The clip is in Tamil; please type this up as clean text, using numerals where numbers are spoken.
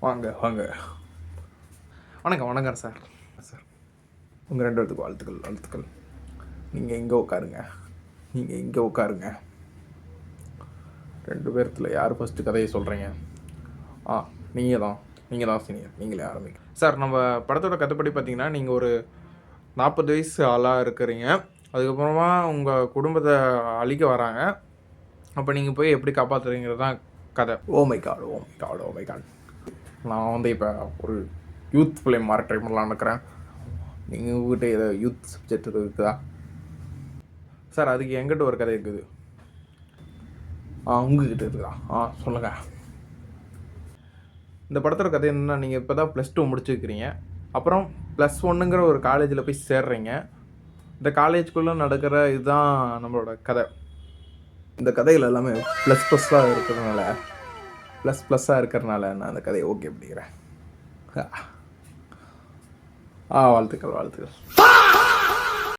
வாங்க வாங்க. வணக்கம் வணக்கம் சார். சார் உங்கள் 2 பேத்துக்கு வாழ்த்துக்கள் வாழ்த்துக்கள். நீங்கள் இங்கே உட்காருங்க, நீங்கள் இங்கே உட்காருங்க. 2 பேர்த்தில் யார் ஃபஸ்ட்டு கதையை சொல்கிறீங்க? நீங்கள் தான் சீனியர், நீங்களே ஆரம்பிங்க. சார் நம்ம படத்தோட கதைப்படி பார்த்தீங்கன்னா, நீங்கள் ஒரு 40 வயசு ஆளாக இருக்கிறீங்க. அதுக்கப்புறமா உங்கள் குடும்பத்தை அழிக்க வராங்க. அப்போ நீங்கள் போய் எப்படி காப்பாற்றுறீங்கிறது தான் கதை. Oh my God, oh my God, oh my God. நான் வந்து இப்போ ஒரு யூத் ஃபிலிம் மாற ட்ரை பண்ணலான்னு இருக்கிறேன். நீங்கள் உங்கள்கிட்ட ஏதோ யூத் சப்ஜெக்ட் இருக்குதா? சார் அதுக்கு எங்கிட்ட ஒரு கதை இருக்குது. உங்ககிட்ட இருக்குதா? சொல்லுங்கள். இந்த படத்தோட கதை என்னென்னா, நீங்கள் இப்போ தான் +2 முடிச்சுருக்கிறீங்க. அப்புறம் +1ங்கிற ஒரு காலேஜில் போய் சேர்றீங்க. இந்த காலேஜ்குள்ளே நடக்கிற இதுதான் நம்மளோட கதை. இந்த கதையில் எல்லாமே ++ஆக இருக்கிறதுனால நான் அந்த கதையை ஓகே பண்ணிக்கிறேன். வாழ்த்துக்கள் வாழ்த்துக்கள்.